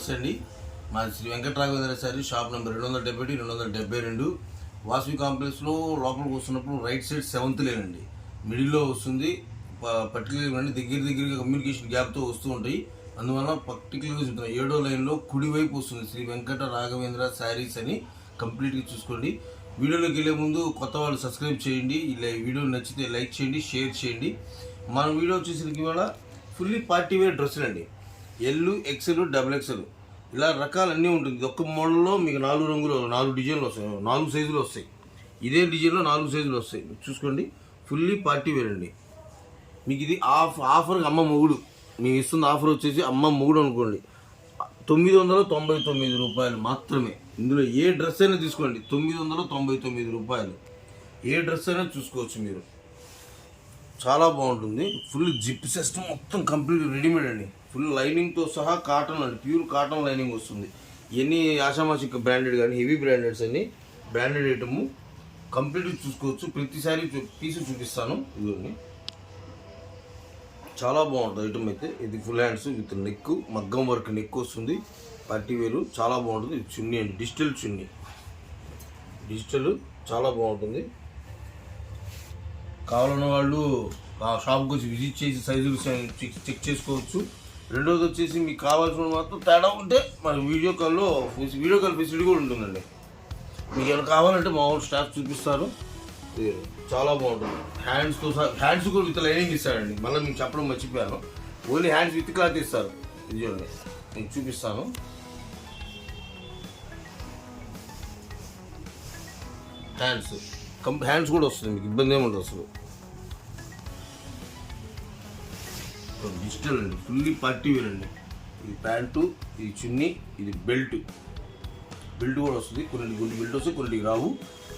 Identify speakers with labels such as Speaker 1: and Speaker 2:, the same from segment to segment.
Speaker 1: నమస్తే అండి. మా శ్రీ వెంకటరాఘవేంద్ర సారీ షాప్ నెంబర్ 271 272 వాసవి కాంప్లెక్స్లో లోపలికి వస్తున్నప్పుడు రైట్ సైడ్ 7th లేన్ అండి. మిడిల్లో వస్తుంది. పర్టికులర్గా అండి దగ్గరగా కమ్యూనికేషన్ గ్యాప్తో వస్తూ ఉంటాయి. అందువల్ల పర్టికులర్గా చెప్తున్నాను 7వ లైన్లో కుడివైపు వస్తుంది శ్రీ వెంకట రాఘవేంద్ర శారీస్ అని. కంప్లీట్గా చూసుకోండి. వీడియోలోకి వెళ్ళే ముందు కొత్త వాళ్ళు సబ్స్క్రైబ్ చేయండి. ఇలా వీడియో నచ్చితే లైక్ చేయండి, షేర్ చేయండి. మన వీడియో వచ్చేసరికి ఇవాళ ఫుల్లీ పార్టీ వేర్ డ్రెస్సులు అండి. ఎల్, ఎక్సెల్, XXL ఇలా రకాలన్నీ ఉంటుంది. ఒక్క మోడల్లో మీకు 4 రంగులు 4 డిజైన్లు వస్తాయి, 4 సైజులు వస్తాయి. ఇదే డిజైన్లో 4 సైజులు వస్తాయి. చూసుకోండి, ఫుల్లీ పార్టీ వేర్ అండి. మీకు ఇది ఆఫర్కి అమ్మ మొగుడు మీకు ఇస్తున్న ఆఫర్ వచ్చేసి అమ్మ మొగుడు అనుకోండి 999 రూపాయలు మాత్రమే. ఇందులో ఏ డ్రెస్ అయినా తీసుకోండి 999 రూపాయలు. ఏ డ్రెస్ అయినా చూసుకోవచ్చు మీరు. చాలా బాగుంటుంది. ఫుల్ జిప్ సిస్టమ్ మొత్తం కంప్లీట్ రెడీమేడ్ అండి. ఫుల్ లైనింగ్తో సహా కాటన్ అండి, ప్యూర్ కాటన్ లైనింగ్ వస్తుంది. ఎన్ని ఆషామాషి బ్రాండెడ్ కానీ హెవీ బ్రాండెడ్స్ అన్ని బ్రాండెడ్ ఐటమ్ కంప్లీట్గా చూసుకోవచ్చు. ప్రతిసారి పీసు చూపిస్తాను. ఇవన్నీ చాలా బాగుంటుంది ఐటమ్ అయితే. ఇది ఫుల్ హ్యాండ్స్ విత్ నెక్, మగ్గం వర్క్ నెక్ వస్తుంది. పార్టీ వేరు చాలా బాగుంటుంది. ఇది చున్నీ అండి, డిజిటల్ చున్నీ. డిజిటల్ చాలా బాగుంటుంది. కావాలన్న వాళ్ళు షాప్కి వచ్చి విజిట్ చేసి సైజులు చెక్ చేసుకోవచ్చు. రెండోది వచ్చేసి మీకు కావాల్సిన మాత్రం తేడా ఉంటే మన వీడియో కాల్ ఫెసిలిటీ కూడా ఉంటుందండి. మీకు ఏమైనా కావాలంటే మామూలు స్టాఫ్ చూపిస్తారు. చాలా బాగుంటుంది. హ్యాండ్స్ కూడా విత్ లైనింగ్ ఇస్తారండి. మళ్ళీ మీకు చెప్పడం మర్చిపోయాను. ఓన్లీ హ్యాండ్స్ విత్ క్లాత్ ఇస్తారు. ఇది చూడండి, మీకు చూపిస్తాను. హ్యాండ్స్ కూడా వస్తుంది, మీకు ఇబ్బంది ఏముంటుంది అసలు. డిజిటల్ అండి, ఫుల్లీ పార్టీ వేర్ అండి. ఇది ప్యాంటు, ఇది చున్నీ, ఇది బెల్ట్ కూడా వస్తుంది. కొన్ని బెల్ట్ వస్తాయి, కొన్ని రావు.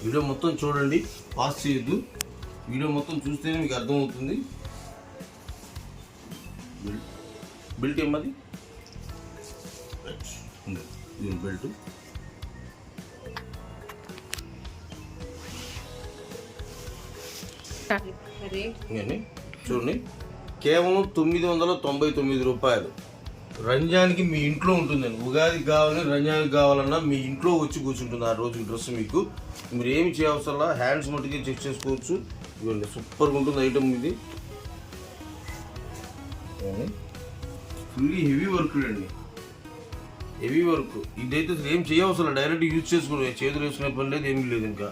Speaker 1: వీడియో మొత్తం చూడండి, పాస్ చేయొద్దు. వీడియో మొత్తం చూస్తేనే మీకు అర్థమవుతుంది. బెల్ట్ ఏమది, ఇది బెల్ట్. చూడండి, కేవలం 999 రూపాయలు. రంజాన్కి మీ ఇంట్లో ఉంటుందండి. ఉగాదికి కావాలని రంజాన్కి కావాలన్నా మీ ఇంట్లో వచ్చి కూర్చుంటుంది ఆ రోజు డ్రెస్. మీకు మీరు ఏమి చేయవసరం, హ్యాండ్స్ మట్టుకి చెక్ చేసుకోవచ్చు. ఇవ్వండి, సూపర్గా ఉంటుంది ఐటమ్ ఇది. ఫుల్లీ హెవీ వర్క్ అండి, హెవీ వర్క్. ఇదైతే ఏం చేయవసరం, డైరెక్ట్ యూజ్ చేసుకోవడం, చేతులు వేసుకునే పని లేదు, ఏమీ లేదు. ఇంకా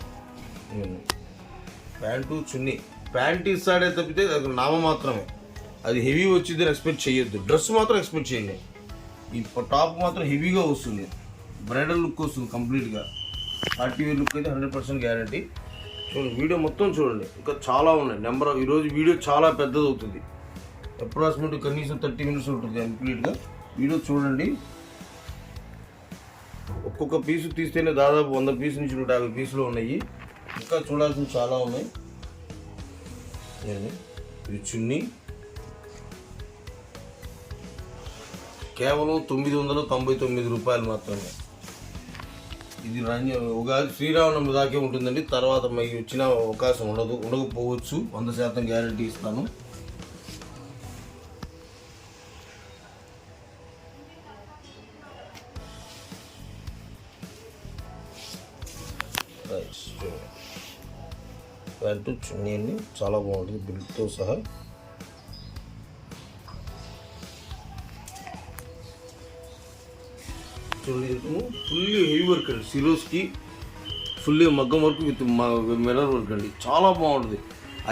Speaker 1: ప్యాంటు చున్నీ, ప్యాంట్ ఇస్తాడే తప్పితే అది నామ మాత్రమే. అది హెవీ వచ్చిందని ఎక్స్పెక్ట్ చేయొద్దు. డ్రెస్ మాత్రం ఎక్స్పెక్ట్ చేయండి. ఈ టాప్ మాత్రం హెవీగా వస్తుంది, బ్రైడల్ లుక్ వస్తుంది కంప్లీట్గా. పార్టీ వేర్ లుక్ అయితే 100% గ్యారంటీ. చూడండి, వీడియో మొత్తం చూడండి. ఇంకా చాలా ఉన్నాయి. ఈరోజు వీడియో చాలా పెద్దది అవుతుంది. అప్రాక్సిమేట్ కనీసం 30 minutes ఉంటుంది కంప్లీట్గా. వీడియో చూడండి. ఒక్కొక్క పీసు తీస్తేనే దాదాపు 100 పీసు నుంచి 150 పీసులు ఉన్నాయి. ఇంకా చూడాల్సినవి చాలా ఉన్నాయి. ఇది చున్నీ కేవలం 999 రూపాయలు మాత్రమే. ఇది ఉగాది శ్రీరామనవమి దాకే ఉంటుందండి. తర్వాత మీకు వచ్చిన అవకాశం ఉండకపోవచ్చు. 100% గ్యారంటీ ఇస్తాను. ప్యాంటు చున్నీ అండి, చాలా బాగుంటుంది బిల్ట్తో సహా. చూడండి, ఫుల్లీ హెవీ వర్క్ అండి. సిరోస్కి ఫుల్లీ మగ్గం వర్క్ విత్ మిర్రర్ వర్క్ అండి. చాలా బాగుంటుంది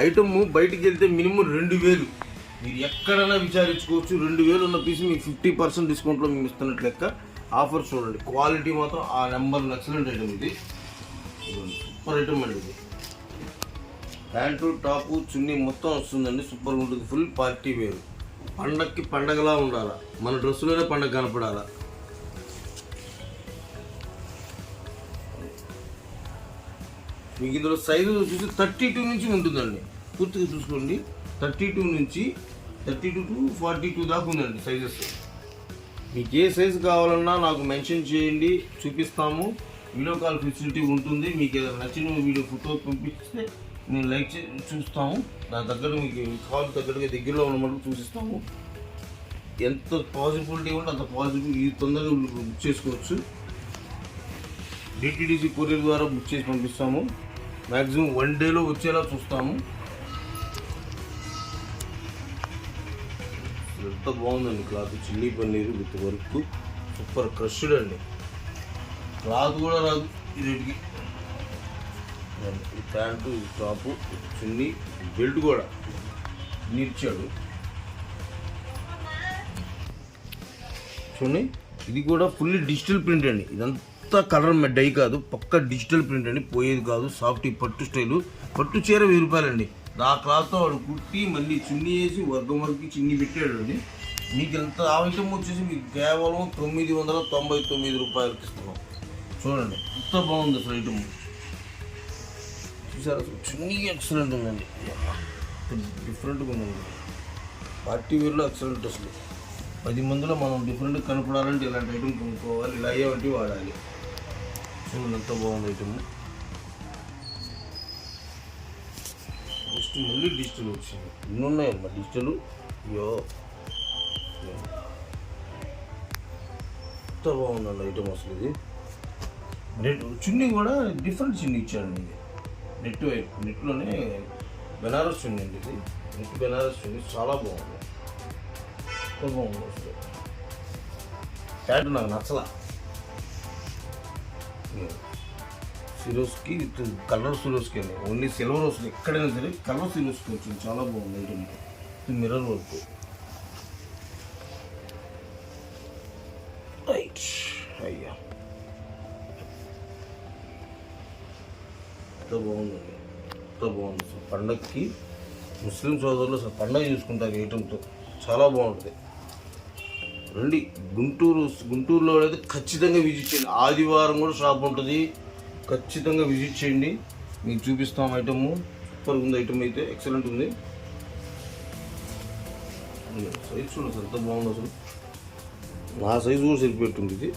Speaker 1: ఐటమ్. బయటికి వెళ్తే మినిమం 2000 మీరు ఎక్కడైనా విచారించుకోవచ్చు. 2000 ఉన్న పీస్ మీకు 50% డిస్కౌంట్లో మేము ఇస్తున్నట్లు లెక్క. ఆఫర్ చూడండి, క్వాలిటీ మాత్రం ఆ నెంబర్ ఎక్సలెంట్ ఐటమ్. ఇది సూపర్ ఐటమ్ అండి. ఇది ప్యాంటు, టాపు, చున్నీ మొత్తం వస్తుందండి. సూపర్గా ఉంటుంది. ఫుల్ పార్టీ వేరు. పండగకి పండగలా ఉండాలా, మన డ్రెస్సులోనే పండగ కనపడాలా. మీకు ఇందులో సైజు చూసి 32 నుంచి ఉంటుందండి. పూర్తిగా చూసుకోండి, 32 నుంచి 32 to 42 దాకా ఉందండి సైజెస్. మీకు ఏ సైజు కావాలన్నా నాకు మెన్షన్ చేయండి, చూపిస్తాము. వీడియో కాల్ ఫెసిలిటీ ఉంటుంది. మీకు ఏదైనా నచ్చిన వీడియో ఫోటో పంపిస్తే నేను లైక్ చూస్తాము. దాని తగ్గట్టు మీకు కాల్ తగ్గట్టుగా దగ్గరలో ఉన్న మటుకు చూపిస్తాము. ఎంత పాసిబిలిటీ ఉంటే అంత పాసిబుల్ ఈ తొందరగా బుక్ చేసుకోవచ్చు. డిటిడిసి కొరియర్ ద్వారా బుక్ చేసి పంపిస్తాము. మ్యాక్సిమం 1 డేలో వచ్చేలా చూస్తాము. ఎంత బాగుందండి cloth, chilli paneer with work, super crushed అండి. క్లాత్ కూడా రాదు ఇది. ప్యాంటు, టాపు, చున్నీ, బెల్ట్ కూడా ఇచ్చాడు చూడండి. ఇది కూడా ఫుల్లీ డిజిటల్ ప్రింట్ అండి. ఇదంతా కలర్ డై కాదు, పక్క డిజిటల్ ప్రింట్ అండి, పోయేది కాదు. సాఫ్ట్ పట్టు స్టైలు, పట్టు చీర 1000 రూపాయలండి. ఆ క్లాత్తో వాడు కుట్టి మళ్ళీ చున్నీ వేసి వర్గం వరకు చిన్ని పెట్టాడు అండి. మీకు ఎంత ఐటమ్ వచ్చేసి మీకు కేవలం 999 రూపాయలకి ఇస్తున్నాం. చూడండి ఎంత బాగుంది అసలు ఐటమ్. చూసారు అసలు చున్నీ ఎక్సలెంట్ ఉందండి, డిఫరెంట్గా ఉందండి. పార్టీ వేర్లో ఎక్సలెంట్ అసలు. 10 మందిలో మనం డిఫరెంట్ కనపడాలంటే ఇలాంటి ఐటమ్ కొనుక్కోవాలి, ఇలా అయ్యేవంటి వాడాలి. చూడండి ఎంత బాగుంది ఐటమ్. నెక్స్ట్ మళ్ళీ డిజిటల్ వచ్చింది. ఇన్ని ఉన్నాయమ్మా డిజిటల్. అయ్యో ఎంత బాగుందండి ఐటమ్ అసలు. ఇది చున్నీ కూడా డిఫరెంట్ చున్నీ ఇచ్చాడండి. ఇది నెట్లోనే బెనారస్ చున్నీ అండి. ఇది నెట్ బెనారస్ చున్నీ చాలా బాగుంది, ఎంత బాగుంది అసలు. ప్యాంటు నాకు నచ్చలా. సిరోస్కి కలర్ సిరోస్కి అండి, ఓన్లీ సిల్వర్ వస్తుంది ఎక్కడైనా సరే. కలర్ సిరోస్కి వచ్చింది, చాలా బాగుంది ఐటమ్. ఇది మిర్రర్ వర్క్. అయ్యా ఎంత బాగుందండి, ఎంత బాగుంది అసలు. పండగకి ముస్లిం సోదరులు అసలు పండగ చూసుకుంటారు ఐటమ్తో, చాలా బాగుంటుంది. రండి గుంటూరులో అయితే ఖచ్చితంగా విజిట్ చేయండి. ఆదివారం కూడా షాప్ ఉంటుంది, ఖచ్చితంగా విజిట్ చేయండి. మీకు చూపిస్తాం ఐటమ్. సూపర్ ఉంది ఐటమ్, అయితే ఎక్సలెంట్ ఉంది. సైజ్ చూడండి ఎంత బాగుంది అసలు. నా సైజు కూడా సరిపెట్టుంది. ఇది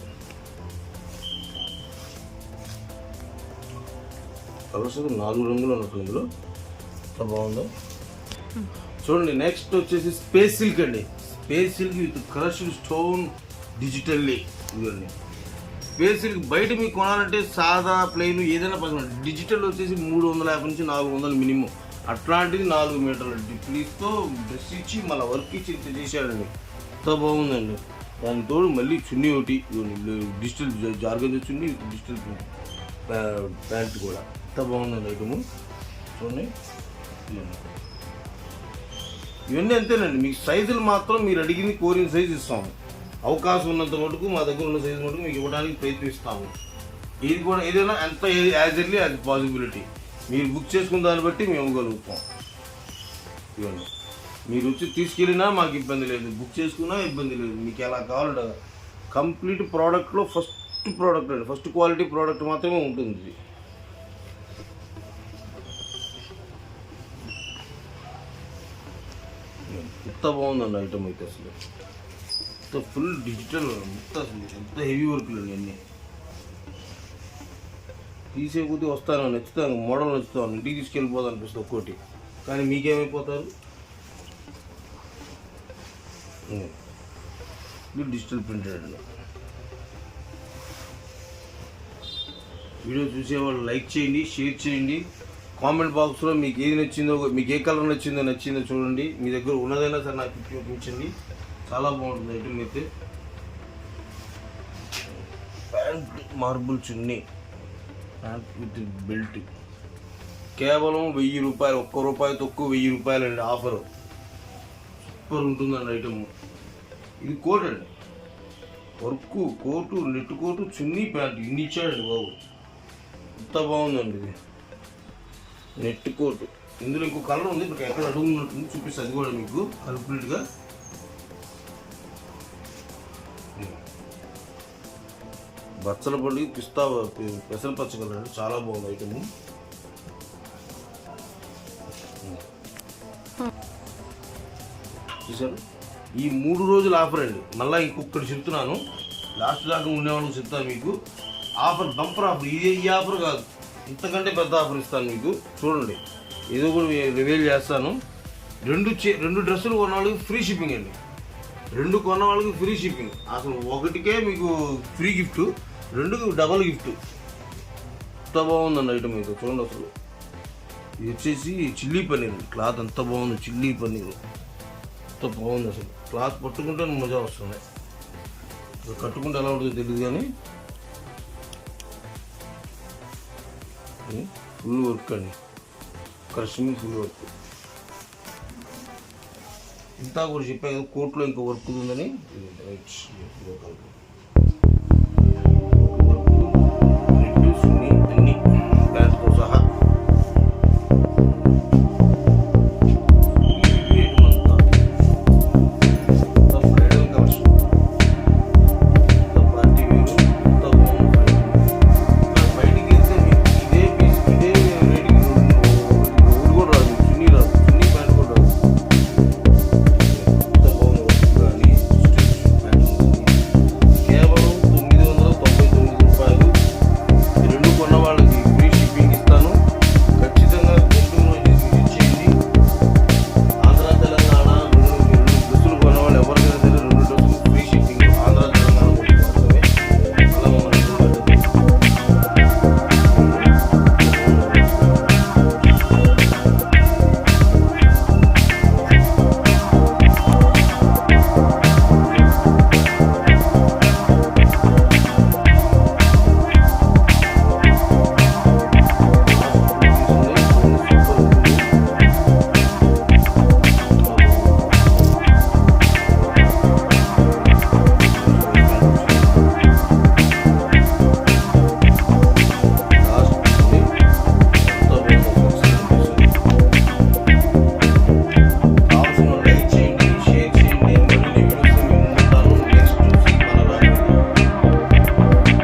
Speaker 1: కలర్స్ 4 రంగులు ఉన్నట్టు ఇందులో, ఎంత బాగుందో చూడండి. నెక్స్ట్ వచ్చేసి స్పేస్ సిల్క్ అండి. Space silk with crushed stone digitally. ఇవన్నీ స్పేస్ సిల్క్ బయట మీకు కొనాలంటే సాదా ప్లెయిన్ ఏదైనా పర్లేదు. డిజిటల్ వచ్చేసి 350 నుంచి 400 మినిమం. అట్లాంటిది 4 మీటర్ల ప్లీజ్తో డ్రెస్ ఇచ్చి మళ్ళీ వర్క్ ఇచ్చి ఇంత చేశాడండి, ఎంత బాగుందండి. దాని తోడు మళ్ళీ చున్నీ ఒకటి డిజిటల్ జార్గంజా చున్నీ, డిజిటల్ ప్యాంట్ కూడా ఎంత బాగుందండి ఐటము. చూడండి ఇవన్నీ అంతేనండి. మీకు సైజులు మాత్రం మీరు అడిగింది కోరిన సైజు ఇస్తాము. అవకాశం ఉన్నంత మటుకు మా దగ్గర ఉన్న సైజు మటుకు మీకు ఇవ్వడానికి ప్రయత్నిస్తాము. ఇది కూడా ఏదైనా ఎంత యాజ్ ఎర్లీ అది పాసిబిలిటీ మీరు బుక్ చేసుకున్న దాన్ని బట్టి మేము ఇవ్వగలుగుతాం. ఇవన్నీ మీరు వచ్చి తీసుకెళ్ళినా మాకు ఇబ్బంది లేదు, బుక్ చేసుకున్నా ఇబ్బంది లేదు. మీకు ఎలా కావాలంటే కంప్లీట్ ప్రోడక్ట్లో ఫస్ట్ ప్రోడక్ట్ అండి, ఫస్ట్ క్వాలిటీ ప్రోడక్ట్ మాత్రమే ఉంటుంది. ఎంత బాగుందండి ఐటమ్ అయితే అసలు. ఎంత ఫుల్ డిజిటల్, ఎంత హెవీ వర్క్లు అండి అన్నీ. తీసే కొద్దీ వస్తాను, నచ్చుతాను, మోడల్ నచ్చుతాను, ఇంటికి తీసుకెళ్ళిపోతాను అనిపిస్తుంది ఒక్కోటి. కానీ మీకేమైపోతారు, డిజిటల్ ప్రింటెడ్ అండి. వీడియో చూసేవాళ్ళు లైక్ చేయండి, షేర్ చేయండి. కామెంట్ బాక్స్లో మీకు ఏది నచ్చిందో, మీకు ఏ కలర్ నచ్చిందో చూడండి. మీ దగ్గర ఉన్నదైనా సరే నాకు చూపించండి, చాలా బాగుంటుంది ఐటమ్ అయితే. Pant marble chunni, pant with belt, కేవలం 1000 రూపాయలు. ₹1 తక్కువ, 1000 రూపాయలండి ఆఫరు. సూపర్ ఉంటుందండి ఐటమ్. ఇది కోట్ అండి, వర్క్ కోటు, నెట్ కోటు, చున్నీ, ప్యాంట్ ఇన్ని ఇచ్చాడండి బాబు, ఎంత బాగుందండి ఇది. నెట్ కోటు, ఇందులో ఇంకో కలర్ ఉంది, ఇప్పుడు ఎక్కడ అడుగున్నట్టుంది, చూపిస్తుంది అది కూడా మీకు కంప్లీట్గా. బచ్చల పల్లి పిస్తా పెసర పచ్చ కలర్ అండి, చాలా బాగుంది ఐటమ్. చూసారు, ఈ 3 రోజుల ఆఫర్ అండి. మళ్ళీ ఇంకొకటి చెప్తున్నాను, లాస్ట్ దాకా ఉండేవాళ్ళకి చెప్తాను మీకు. ఆఫర్ బంపర్ ఆఫర్, ఈ ఆఫర్ కాదు, ఇంతకంటే పెద్ద ఆఫర్ ఇస్తాను మీకు. చూడండి, ఏదో కూడా రివీల్ చేస్తాను. 2 డ్రెస్సులు కొన్నాళ్ళకి ఫ్రీ షిప్పింగ్ అండి. 2 కొన్న వాళ్ళకి ఫ్రీ షిప్పింగ్. అసలు ఒకటికే మీకు ఫ్రీ గిఫ్ట్, 2కి డబల్ గిఫ్ట్. ఎంత బాగుందండి ఐటమ్ ఇది చూడండి. అసలు ఇది వచ్చేసి చిల్లీ పన్నీర్. క్లాత్ ఎంత బాగుంది, చిల్లీ పన్నీర్ ఎంత బాగుంది. అసలు క్లాత్ పట్టుకుంటే మజా వస్తుంది. కట్టుకుంటే ఎలా ఉంటుందో తెలియదు కానీ ఫుల్ వర్క్ అండి, క్రషింగ్ ఫుల్ వర్క్. ఇంతా కూడా చెప్పాను కదా కోట్లో ఇంకా వర్క్ ఉందని. వర్క్, అన్ని